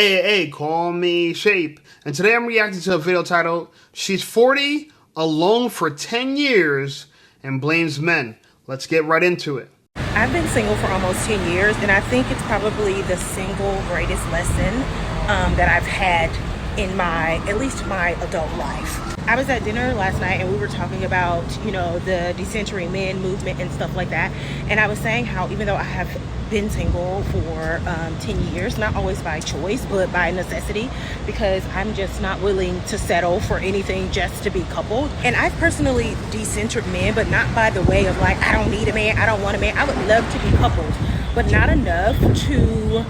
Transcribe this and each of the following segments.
Hey, call me Shape. And today I'm reacting to a video titled, She's 40, Alone for 10 Years, and Blames Men. Let's get right into it. I've been single for almost 10 years, and I think it's probably the single greatest lesson that I've had in at least my adult life. I was at dinner last night and we were talking about, the Disentering men movement and stuff like that. And I was saying how even though I have been single for 10 years, not always by choice, but by necessity, because I'm just not willing to settle for anything just to be coupled. And I've personally decentered men, but not by the way of like, I don't need a man, I don't want a man. I would love to be coupled, but not enough to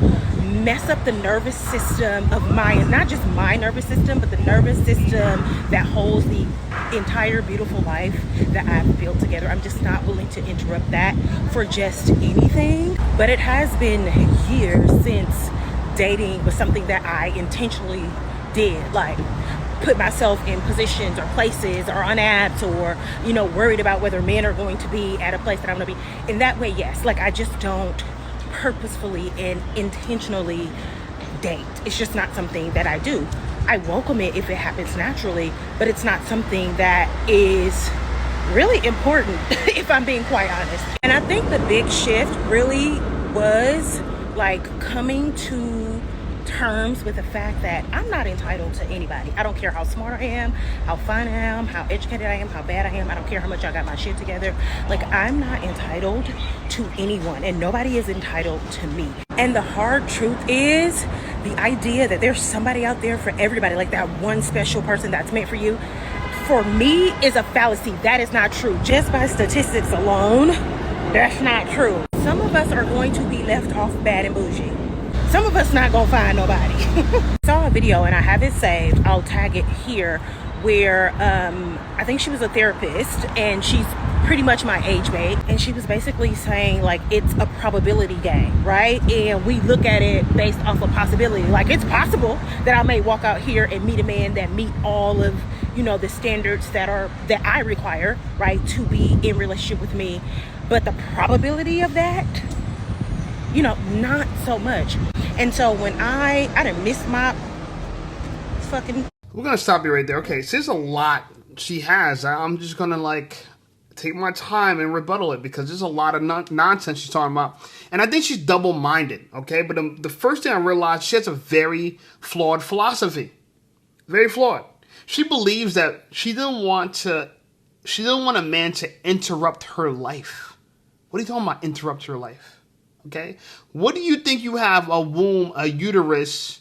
mess up the nervous system of not just my nervous system, but the nervous system that holds the entire beautiful life that I've built together. I'm just not willing to interrupt that for just anything. But it has been years since dating was something that I intentionally did, like put myself in positions or places or on apps or, worried about whether men are going to be at a place that I'm going to be. In that way, yes, like I just don't purposefully and intentionally date. It's just not something that I do. I welcome it if it happens naturally, but it's not something that is really important if I'm being quite honest. And I think the big shift really was like coming to terms with the fact that I'm not entitled to anybody. I don't care how smart I am, how fine I am, how educated I am, how bad I am. I don't care how much I got my shit together. Like, I'm not entitled to anyone, and nobody is entitled to me. And the hard truth is the idea that there's somebody out there for everybody, like that one special person that's meant for you, for me is a fallacy. That is not true. Just by statistics alone, that's not true. Some of us are going to be left off bad and bougie. Some of us not gonna find nobody. I saw a video and I have it saved. I'll tag it here where I think she was a therapist and she's pretty much my age mate, and she was basically saying like it's a probability game, right? And we look at it based off of possibility. Like, it's possible that I may walk out here and meet a man that meet all of the standards that I require, right, to be in relationship with me, but the probability of that, not so much. And so when I done missed my fucking... We're going to stop you right there. Okay, so there's a lot she has. I'm just going to take my time and rebuttal it because there's a lot of nonsense she's talking about. And I think she's double-minded, okay? But the first thing I realized, she has a very flawed philosophy. Very flawed. She believes that she doesn't want a man to interrupt her life. What are you talking about, interrupt her life? Okay? What do you think you have a womb, a uterus,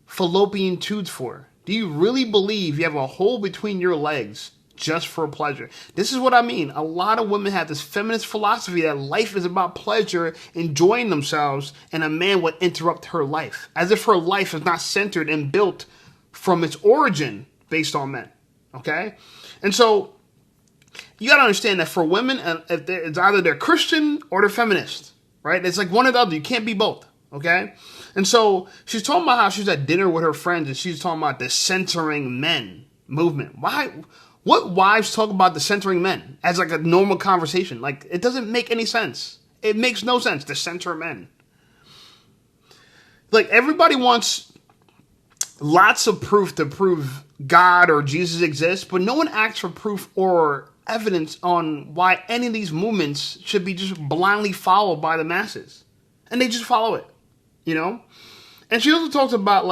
fallopian tubes for? Do you really believe you have a hole between your legs just for pleasure? This is what I mean. A lot of women have this feminist philosophy that life is about pleasure, enjoying themselves, and a man would interrupt her life. As if her life is not centered and built from its origin based on men. Okay? And so, you gotta understand that for women, it's either they're Christian or they're feminist. Right? It's like one or the other. You can't be both. Okay? And so she's talking about how she's at dinner with her friends and she's talking about the Disentering men movement. Why? What wives talk about the Disentering men as like a normal conversation? Like, it doesn't make any sense. It makes no sense. Dissenter men. Like, everybody wants lots of proof to prove God or Jesus exists, but no one asks for proof or evidence on why any of these movements should be just blindly followed by the masses. And they just follow it, And she also talks about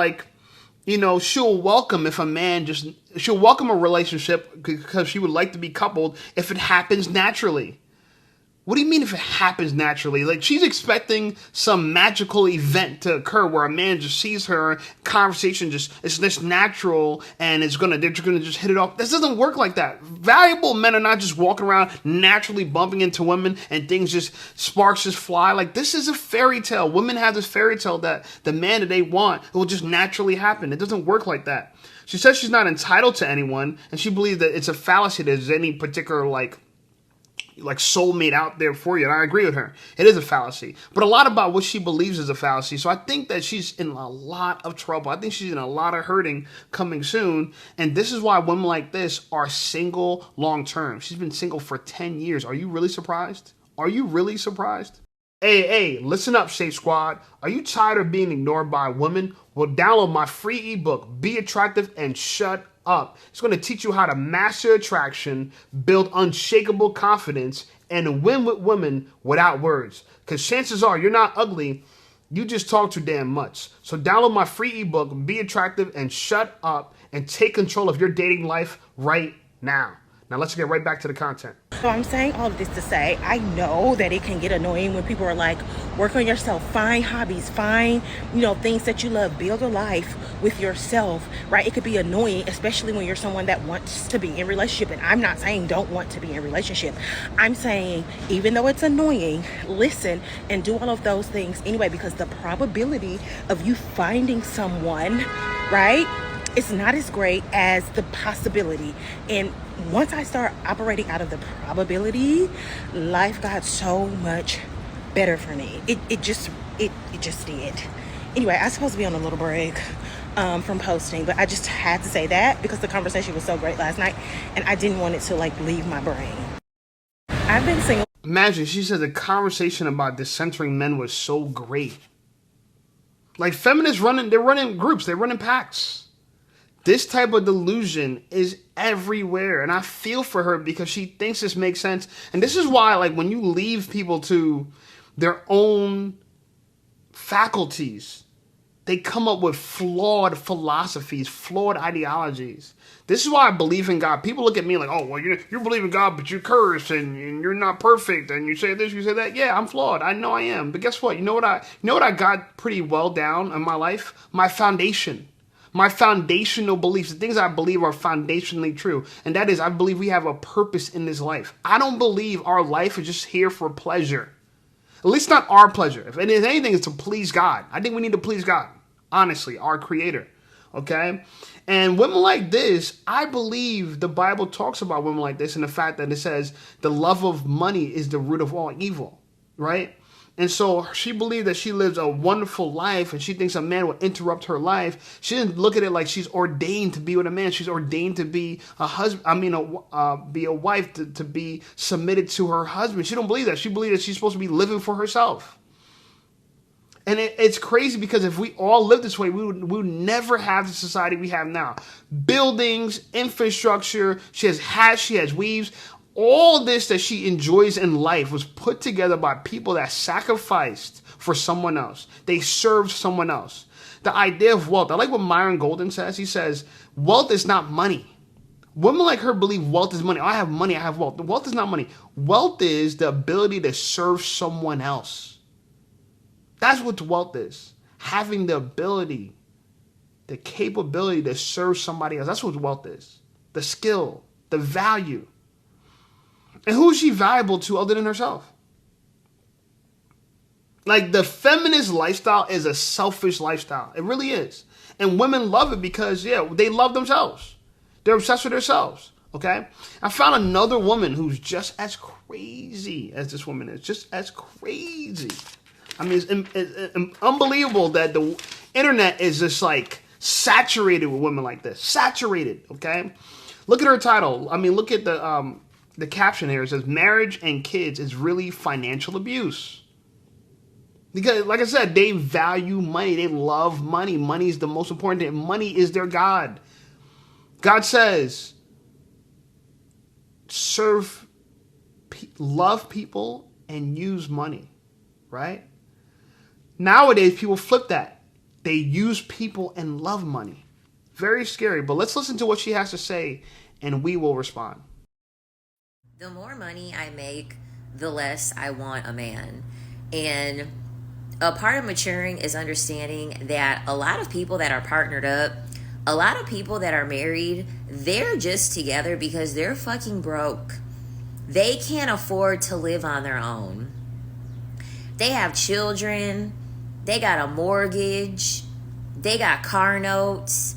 she'll welcome if a man she'll welcome a relationship because she would like to be coupled if it happens naturally. What do you mean if it happens naturally? Like, she's expecting some magical event to occur where a man just sees her, conversation it's just natural, and they're gonna just hit it off. This doesn't work like that. Valuable men are not just walking around naturally bumping into women and sparks just fly. Like, this is a fairy tale. Women have this fairy tale that the man that they want, it will just naturally happen. It doesn't work like that. She says she's not entitled to anyone, and she believes that it's a fallacy that there's any particular like soulmate out there for you. And I agree with her. It is a fallacy. But a lot about what she believes is a fallacy. So I think that she's in a lot of trouble. I think she's in a lot of hurting coming soon. And this is why women like this are single long term. She's been single for 10 years. Are you really surprised? Are you really surprised? Hey, listen up, Shape Squad. Are you tired of being ignored by women? Well, download my free ebook, Be Attractive and Shut Up. It's going to teach you how to master attraction, build unshakable confidence, and win with women without words. Because chances are you're not ugly, you just talk too damn much. So download my free ebook, Be Attractive and Shut Up, and take control of your dating life right now. Now let's get right back to the content. So I'm saying all of this to say, I know that it can get annoying when people are like, work on yourself, find hobbies, find, things that you love, build a life with yourself, right? It could be annoying, especially when you're someone that wants to be in a relationship. And I'm not saying don't want to be in a relationship. I'm saying, even though it's annoying, listen and do all of those things anyway, because the probability of you finding someone, right, it's not as great as the possibility. And once I start operating out of the probability, life got so much better for me. It just did. Anyway, I was supposed to be on a little break from posting, but I just had to say that because the conversation was so great last night and I didn't want it to leave my brain. I've been single. Imagine, she said the conversation about disentering men was so great. Like feminists they're running groups, they're running packs. This type of delusion is everywhere. And I feel for her because she thinks this makes sense. And this is why, when you leave people to their own faculties, they come up with flawed philosophies, flawed ideologies. This is why I believe in God. People look at me like, oh, well, you believe in God, but you curse and you're not perfect. And you say this, you say that. Yeah, I'm flawed. I know I am. But guess what? You know what I got pretty well down in my life? My foundation. My foundational beliefs, the things I believe are foundationally true. And that is, I believe we have a purpose in this life. I don't believe our life is just here for pleasure. At least not our pleasure. If anything, it's to please God. I think we need to please God. Honestly, our creator. Okay? And women like this, I believe the Bible talks about women like this and the fact that it says the love of money is the root of all evil. Right? And so she believed that she lives a wonderful life and she thinks a man will interrupt her life. She didn't look at it like she's ordained to be with a man. She's ordained to be a husband. Be a wife, to be submitted to her husband. She don't believe that. She believes that she's supposed to be living for herself. And it's crazy because if we all lived this way, we would never have the society we have now. Buildings, infrastructure, she has hats, she has weaves. All this that she enjoys in life was put together by people that sacrificed for someone else. They served someone else. The idea of wealth, I like what Myron Golden says. He says, wealth is not money. Women like her believe wealth is money. Oh, I have money, I have wealth. Wealth is not money. Wealth is the ability to serve someone else. That's what wealth is. Having the ability, the capability to serve somebody else. That's what wealth is. The skill, the value. And who is she valuable to other than herself? The feminist lifestyle is a selfish lifestyle. It really is. And women love it because, they love themselves. They're obsessed with themselves. Okay? I found another woman who's just as crazy as this woman is. Just as crazy. I mean, it's unbelievable that the internet is just saturated with women like this. Saturated. Okay? Look at her title. I mean, look at the caption here. It says, marriage and kids is really financial abuse. Because, like I said, they value money. They love money. Money is the most important thing. Money is their God. God says, love people and use money. Right? Nowadays, people flip that. They use people and love money. Very scary. But let's listen to what she has to say, and we will respond. The more money I make, the less I want a man. And a part of maturing is understanding that a lot of people that are partnered up, a lot of people that are married, they're just together because they're fucking broke. They can't afford to live on their own. They have children, they got a mortgage, they got car notes,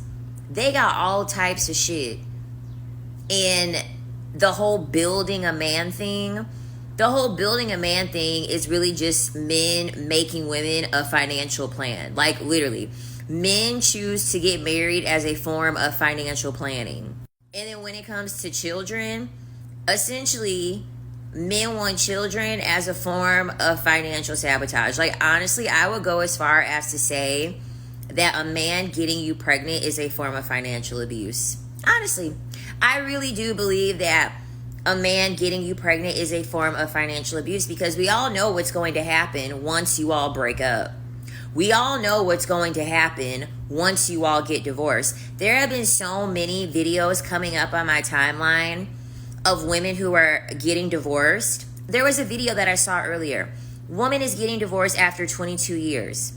they got all types of shit. And the whole building a man thing is really just men making women a financial plan. Literally, men choose to get married as a form of financial planning. And then when it comes to children, essentially men want children as a form of financial sabotage. Like, honestly, I would go as far as to say that a man getting you pregnant is a form of financial abuse. Honestly, I really do believe that a man getting you pregnant is a form of financial abuse, because we all know what's going to happen once you all break up. We all know what's going to happen once you all get divorced. There have been so many videos coming up on my timeline of women who are getting divorced. There was a video that I saw earlier. Woman is getting divorced after 22 years.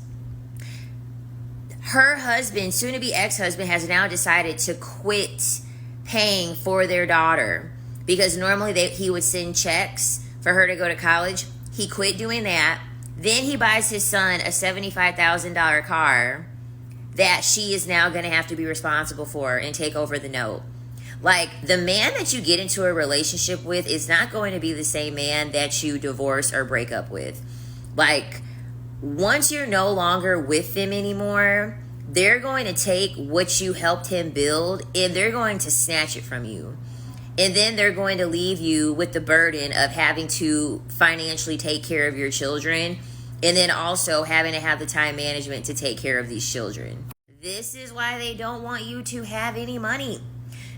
Her husband, soon to be ex-husband, has now decided to quit paying for their daughter, because normally he would send checks for her to go to college. He quit doing that. Then he buys his son a $75,000 car that she is now going to have to be responsible for and take over the note. Like, the man that you get into a relationship with is not going to be the same man that you divorce or break up with. Like, once you're no longer with them anymore, they're going to take what you helped him build and they're going to snatch it from you. And then they're going to leave you with the burden of having to financially take care of your children, and then also having to have the time management to take care of these children. This is why they don't want you to have any money.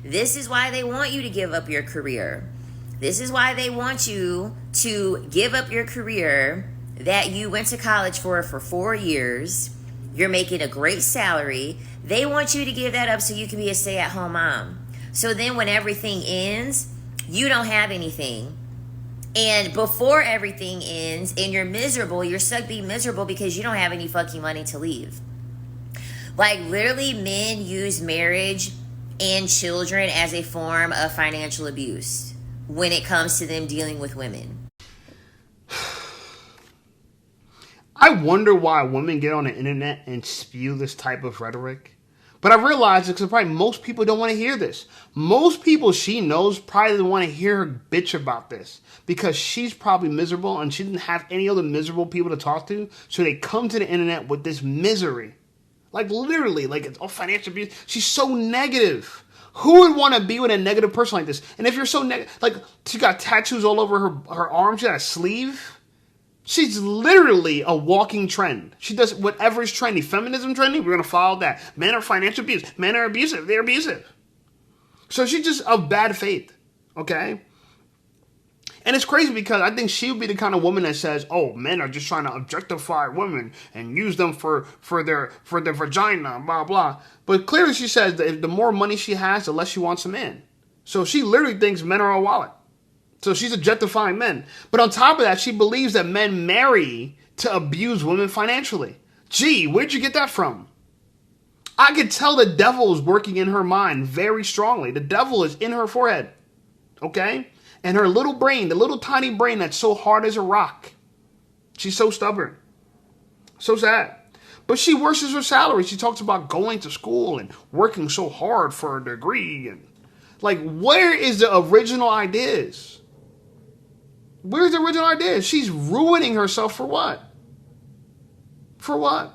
This is why they want you to give up your career. This is why they want you to give up your career that you went to college for 4 years. You're making a great salary. They want you to give that up so you can be a stay-at-home mom. So then when everything ends, you don't have anything. And before everything ends and you're miserable, you're stuck being miserable because you don't have any fucking money to leave. Like, literally, men use marriage and children as a form of financial abuse when it comes to them dealing with women. I wonder why women get on the internet and spew this type of rhetoric. But I realize it's probably most people don't want to hear this. Most people she knows probably don't want to hear her bitch about this, because she's probably miserable and she didn't have any other miserable people to talk to. So they come to the internet with this misery. Like, literally, like, it's all financial abuse. She's so negative. Who would want to be with a negative person like this? And if you're so negative, like, she got tattoos all over her arm. She got a sleeve. She's literally a walking trend. She does whatever is trendy. Feminism trendy, we're going to follow that. Men are financial abuse. Men are abusive. They're abusive. So she's just of bad faith. Okay? And it's crazy because I think she would be the kind of woman that says, oh, men are just trying to objectify women and use them for their vagina, blah, blah. But clearly she says that the more money she has, the less she wants a man. So she literally thinks men are a wallet. So she's objectifying men. But on top of that, she believes that men marry to abuse women financially. Gee, where'd you get that from? I could tell the devil is working in her mind very strongly. The devil is in her forehead. Okay? And her little brain, the little tiny brain that's so hard as a rock. She's so stubborn. So sad. But she worships her salary. She talks about going to school and working so hard for a degree. And like, where is the original ideas? Where's the original idea? She's ruining herself for what? For what?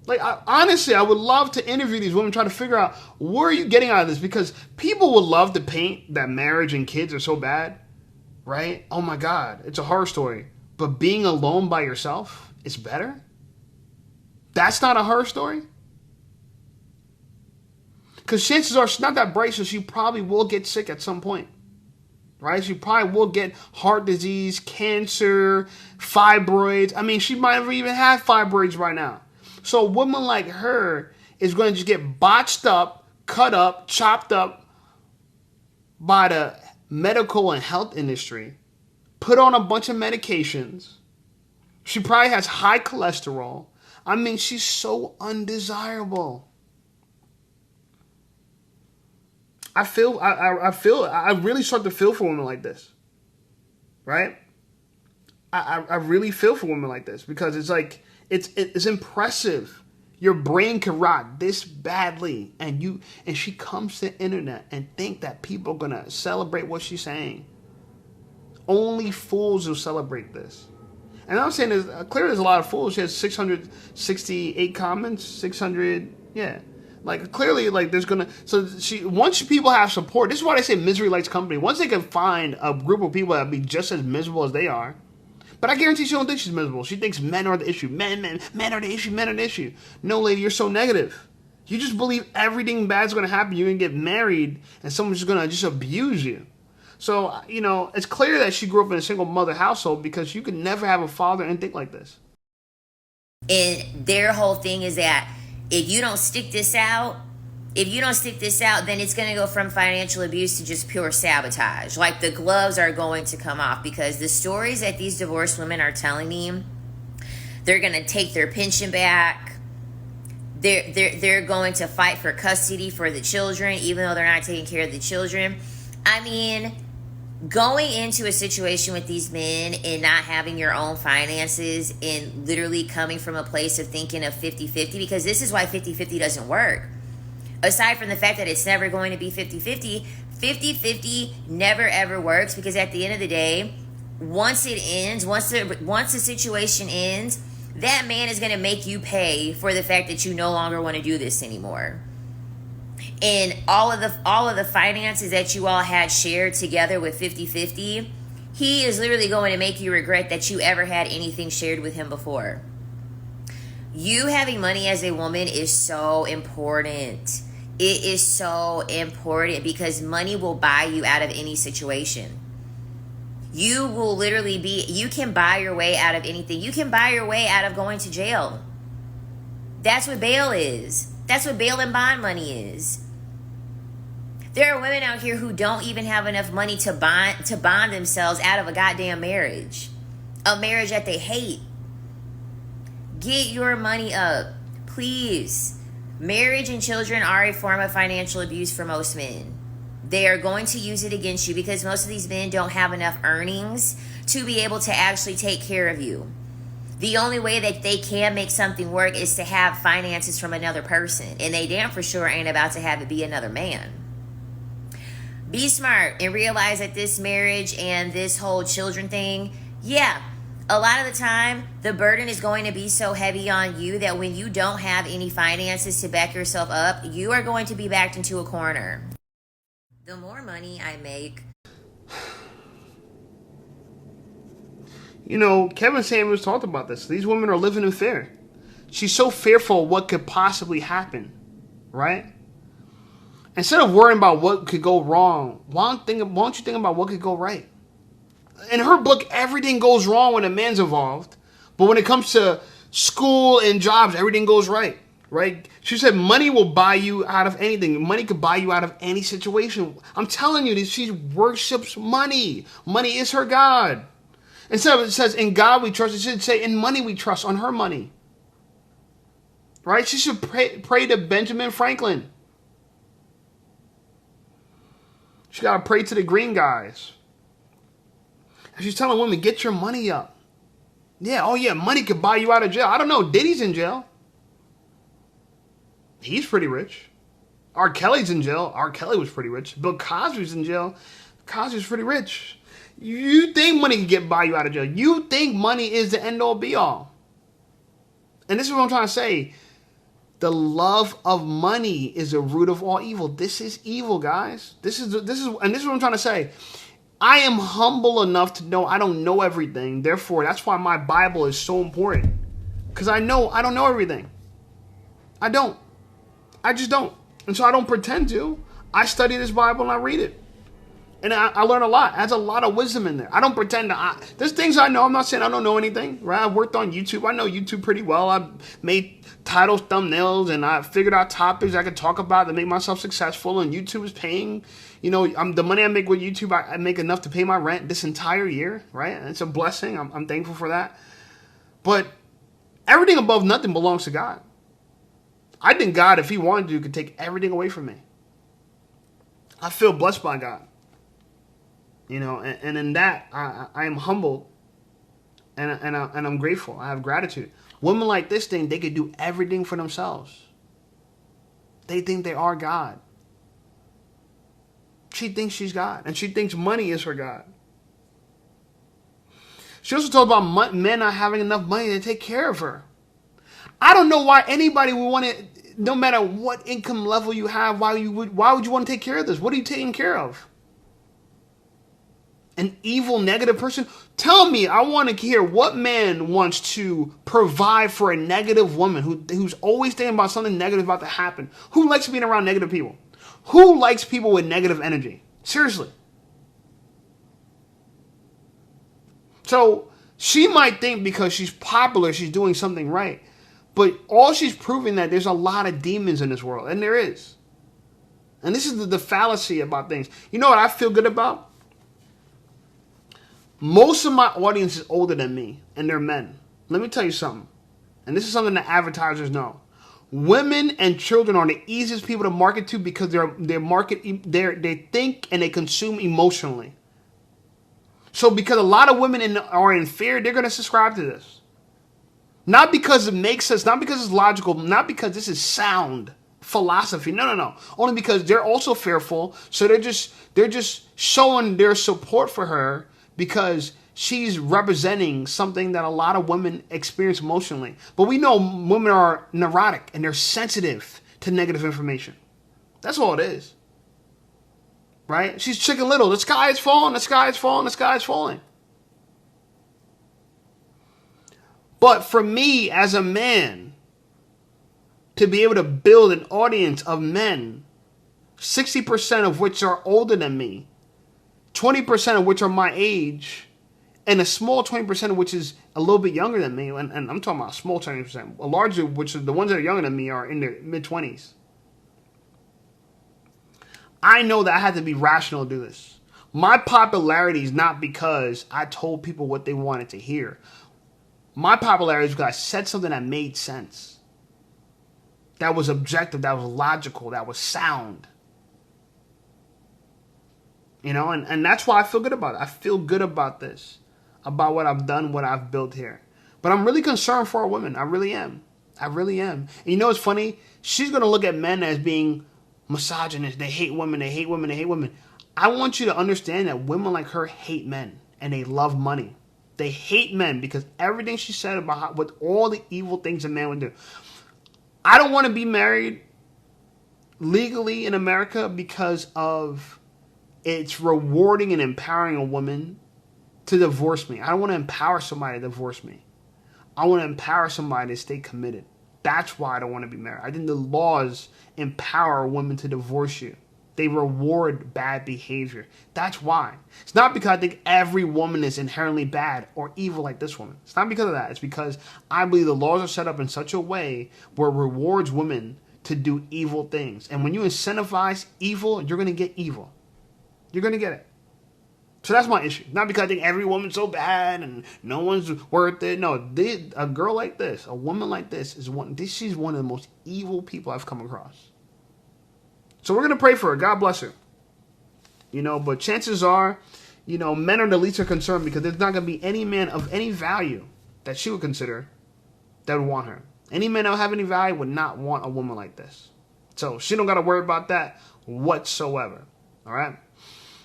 Like, honestly, I would love to interview these women, try to figure out where are you getting out of this, because people would love to paint that marriage and kids are so bad, right? Oh my God, it's a horror story. But being alone by yourself is better? That's not a horror story? Because chances are she's not that bright, so she probably will get sick at some point. Right? She probably will get heart disease, cancer, fibroids. I mean, she might have even had fibroids right now. So a woman like her is going to just get botched up, cut up, chopped up by the medical and health industry, put on a bunch of medications. She probably has high cholesterol. I mean, she's so undesirable. I really start to feel for women like this, right? I really feel for women like this, because it's like, it's impressive. Your brain can rot this badly, and she comes to the internet and think that people are gonna celebrate what she's saying. Only fools will celebrate this. And I'm saying clearly there's a lot of fools. She has 668 comments, 600, yeah. Like clearly, like there's gonna once people have support. This is why they say misery likes company. Once they can find a group of people that be just as miserable as they are, but I guarantee she don't think she's miserable. She thinks men are the issue. Men are the issue. Men are the issue. No, lady, you're so negative. You just believe everything bad's gonna happen. You're gonna get married, and someone's just gonna abuse you. So it's clear that she grew up in a single mother household because you could never have a father and think like this. And their whole thing is that if you don't stick this out, then it's going to go from financial abuse to just pure sabotage. Like the gloves are going to come off because the stories that these divorced women are telling me, they're going to take their pension back. They're going to fight for custody for the children, even though they're not taking care of the children. I mean, going into a situation with these men and not having your own finances and literally coming from a place of thinking of 50-50, because this is why 50-50 doesn't work. Aside from the fact that it's never going to be 50-50, 50-50 never ever works, because at the end of the day, once it ends, once the situation ends, that man is going to make you pay for the fact that you no longer want to do this anymore. And all of the finances that you all had shared together with 50-50, he is literally going to make you regret that you ever had anything shared with him before. You having money as a woman is so important. It is so important because money will buy you out of any situation. You will literally you can buy your way out of anything. You can buy your way out of going to jail. That's what bail is. That's what bail and bond money is. There are women out here who don't even have enough money to bond themselves out of a goddamn marriage. A marriage that they hate. Get your money up, please. Marriage and children are a form of financial abuse for most men. They are going to use it against you because most of these men don't have enough earnings to be able to actually take care of you. The only way that they can make something work is to have finances from another person, and they damn for sure ain't about to have it be another man. Be smart and realize that this marriage and this whole children thing, yeah, a lot of the time, the burden is going to be so heavy on you that when you don't have any finances to back yourself up, you are going to be backed into a corner. The more money I make... Kevin Samuels talked about this. These women are living in fear. She's so fearful of what could possibly happen, right? Instead of worrying about what could go wrong, why don't you think about what could go right? In her book, everything goes wrong when a man's involved. But when it comes to school and jobs, everything goes right, right? She said money will buy you out of anything. Money could buy you out of any situation. I'm telling you, she worships money. Money is her God. Instead of it says, in God we trust, it should say, in money we trust, on her money. Right? She should pray to Benjamin Franklin. She got to pray to the green guys. And she's telling women, get your money up. Yeah, oh yeah, money could buy you out of jail. I don't know, Diddy's in jail. He's pretty rich. R. Kelly's in jail. R. Kelly was pretty rich. Bill Cosby's in jail. Cosby's pretty rich. You think money can buy you out of jail. You think money is the end all be all. And this is what I'm trying to say. The love of money is the root of all evil. This is evil, guys. This is what I'm trying to say. I am humble enough to know I don't know everything. Therefore, that's why my Bible is so important. Because I know I don't know everything. I don't. I just don't. And so I don't pretend to. I study this Bible and I read it. And I learn a lot. It has a lot of wisdom in there. I don't pretend to. There's things I know. I'm not saying I don't know anything. Right? I worked on YouTube. I know YouTube pretty well. I made titles, thumbnails, and I figured out topics I could talk about to make myself successful. And YouTube is paying. The money I make with YouTube, I make enough to pay my rent this entire year. Right? And it's a blessing. I'm thankful for that. But everything above nothing belongs to God. I think God, if he wanted to, could take everything away from me. I feel blessed by God. And in that, I am humbled, and I'm grateful. I have gratitude. Women like this thing, they could do everything for themselves. They think they are God. She thinks she's God, and she thinks money is her God. She also talked about men not having enough money to take care of her. I don't know why anybody would want no matter what income level you have, why would you want to take care of this? What are you taking care of? An evil, negative person? Tell me, I want to hear what man wants to provide for a negative woman who's always thinking about something negative about to happen. Who likes being around negative people? Who likes people with negative energy? Seriously. So she might think because she's popular, she's doing something right. But all she's proving that there's a lot of demons in this world. And there is. And this is the fallacy about things. You know what I feel good about? Most of my audience is older than me, and they're men. Let me tell you something. And this is something that advertisers know. Women and children are the easiest people to market to because they think and they consume emotionally. So because a lot of women are in fear, they're going to subscribe to this. Not because it makes sense, not because it's logical, not because this is sound philosophy. No. Only because they're also fearful. So they're just showing their support for her because she's representing something that a lot of women experience emotionally. But we know women are neurotic and they're sensitive to negative information. That's all it is. Right? She's Chicken Little. The sky is falling, the sky is falling, the sky is falling. But for me as a man, to be able to build an audience of men, 60% of which are older than me, 20% of which are my age, and a small 20% of which is a little bit younger than me, and I'm talking about a small 20%, a larger, which is the ones that are younger than me are in their mid-20s. I know that I had to be rational to do this. My popularity is not because I told people what they wanted to hear. My popularity is because I said something that made sense. That was objective, that was logical, that was sound. You know, and that's why I feel good about it. I feel good about this, about what I've done, what I've built here. But I'm really concerned for our women. I really am. I really am. And you know what's funny? She's going to look at men as being misogynist. They hate women. They hate women. They hate women. I want you to understand that women like her hate men and they love money. They hate men because everything she said about what all the evil things a man would do. I don't want to be married legally in America because of it's rewarding and empowering a woman to divorce me. I don't want to empower somebody to divorce me. I want to empower somebody to stay committed. That's why I don't want to be married. I think the laws empower women to divorce you. They reward bad behavior. That's why. It's not because I think every woman is inherently bad or evil like this woman. It's not because of that. It's because I believe the laws are set up in such a way where it rewards women to do evil things. And when you incentivize evil, you're going to get evil. You're going to get it. So that's my issue. Not because I think every woman's so bad and no one's worth it. No, a girl like this, a woman like this, she's one of the most evil people I've come across. So we're going to pray for her. God bless her. You know, but chances are, you know, men are the least of concern because there's not going to be any man of any value that she would consider that would want her. Any man that would have any value would not want a woman like this. So she don't got to worry about that whatsoever. All right?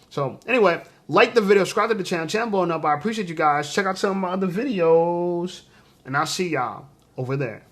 So anyway, like the video, subscribe to the channel blowing up. I appreciate you guys. Check out some of my other videos, and I'll see y'all over there.